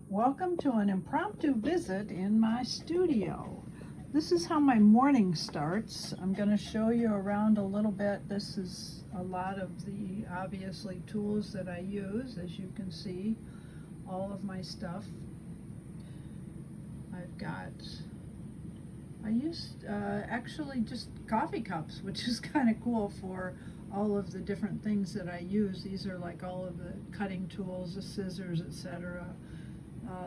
Welcome to an impromptu visit in my studio. This is how my morning starts. I'm going to show you around a little bit. This is a lot of the obviously tools that I use. As you can see, all of my stuff. I used actually just coffee cups, which is kind of cool for all of the different things that I use. These are like all of the cutting tools, the scissors, etc.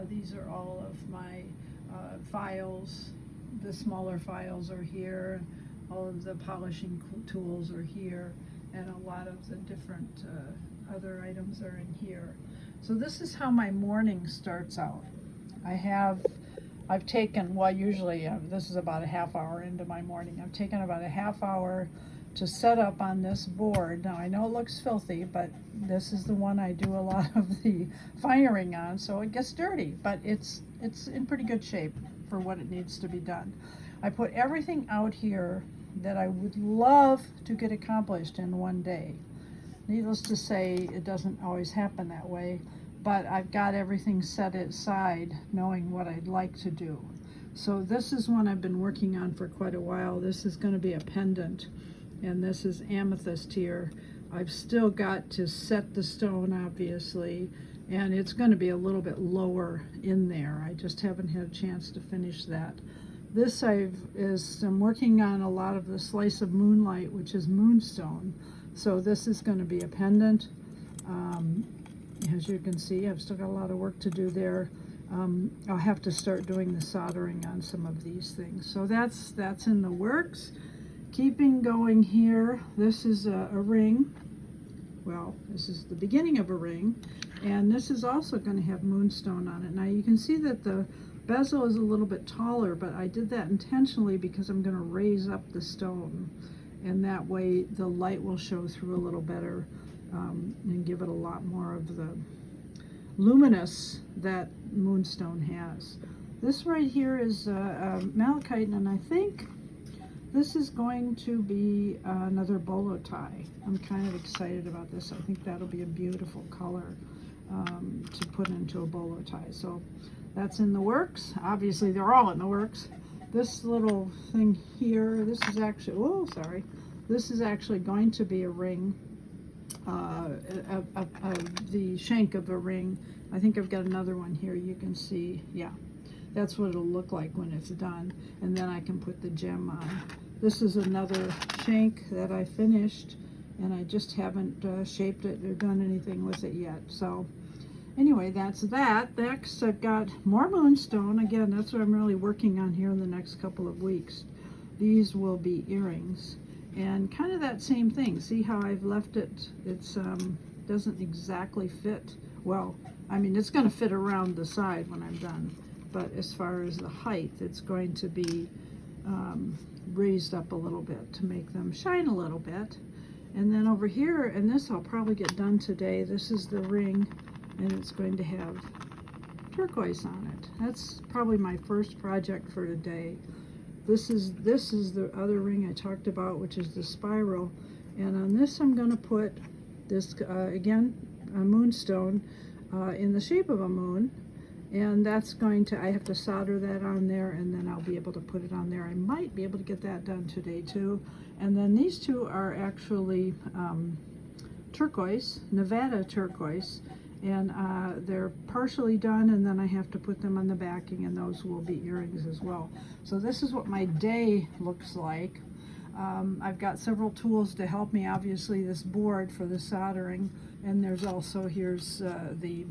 These are all of my files. The smaller files are here. All of the polishing tools are here, and a lot of the different other items are in here. So this is how my morning starts out. I've taken, well, usually this is about a half hour into my morning. I've taken about a half hour to set up on this board. Now I know it looks filthy, but this is the one I do a lot of the firing on, so it gets dirty, but it's in pretty good shape for what it needs to be done. I put everything out here that I would love to get accomplished in one day. Needless to say, it doesn't always happen that way, but I've got everything set aside knowing what I'd like to do. So this is one I've been working on for quite a while. This is going to be a pendant, and this is amethyst here. I've still got to set the stone, obviously, and it's going to be a little bit lower in there. I just haven't had a chance to finish that. This I'm working on a lot of the slice of moonlight, which is moonstone. So this is going to be a pendant. As you can see, I've still got a lot of work to do there. I'll have to start doing the soldering on some of these things. So that's in the works. Keeping going here, this is a ring. Well, this is the beginning of a ring, and this is also going to have moonstone on it. Now you can see that the bezel is a little bit taller, but I did that intentionally because I'm going to raise up the stone, and that way the light will show through a little better and give it a lot more of the luminous that moonstone has. This right here is malachite, and I think this is going to be another bolo tie. I'm kind of excited about this. I think that'll be a beautiful color to put into a bolo tie. So that's in the works. Obviously, they're all in the works. This little thing here, this is actually, this is actually going to be a ring, the shank of a ring. I think I've got another one here. You can see, yeah. That's what it'll look like when it's done, and then I can put the gem on. This is another shank that I finished, and I just haven't shaped it or done anything with it yet. So anyway, that's that. Next, I've got more moonstone. Again, that's what I'm really working on here in the next couple of weeks. These will be earrings, and kind of that same thing. See how I've left it? It's doesn't exactly fit. Well, I mean, it's going to fit around the side when I'm done. But as far as the height, it's going to be raised up a little bit to make them shine a little bit. And then over here, and this I'll probably get done today, this is the ring, and it's going to have turquoise on it. That's probably my first project for today. This is the other ring I talked about, which is the spiral. And on this I'm going to put this, again, a moonstone in the shape of a moon. And that's going to, I have to solder that on there, and then I'll be able to put it on there. I might be able to get that done today too. And then these two are actually turquoise, Nevada turquoise, and they're partially done, and then I have to put them on the backing, and those will be earrings as well. So this is what my day looks like. I've got several tools to help me, obviously this board for the soldering, and there's also, here's the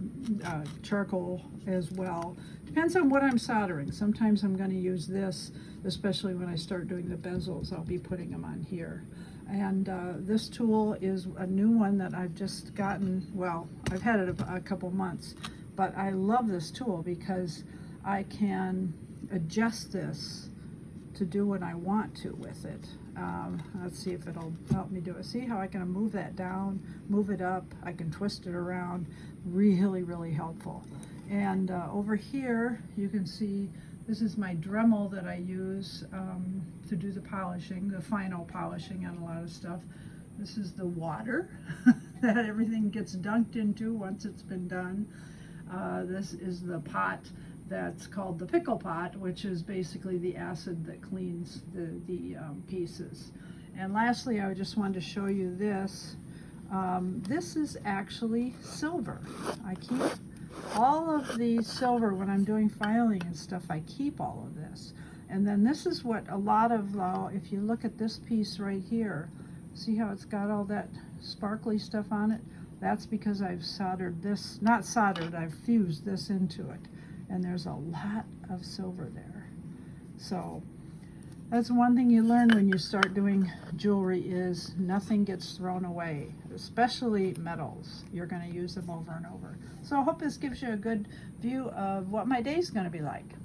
charcoal as well. Depends on what I'm soldering. Sometimes I'm going to use this, especially when I start doing the bezels. I'll be putting them on here. And this tool is a new one that I've just gotten. Well, I've had it a couple months, but I love this tool because I can adjust this to do what I want to with it. Let's see if it'll help me do it. See how I can move that down, move it up, I can twist it around. Really, really helpful. And over here, you can see this is my Dremel that I use to do the polishing, the final polishing on a lot of stuff. This is the water that everything gets dunked into once it's been done. This is the pot that's called the pickle pot, which is basically the acid that cleans the pieces. And lastly, I just wanted to show you this. This is actually silver. I keep all of the silver when I'm doing filing and stuff. I keep all of this. And then this is what a lot of, if you look at this piece right here, see how it's got all that sparkly stuff on it? That's because I've soldered this, not soldered, I've fused this into it. And there's a lot of silver there. So that's one thing you learn when you start doing jewelry is nothing gets thrown away, especially metals. You're going to use them over and over. So I hope this gives you a good view of what my day's going to be like.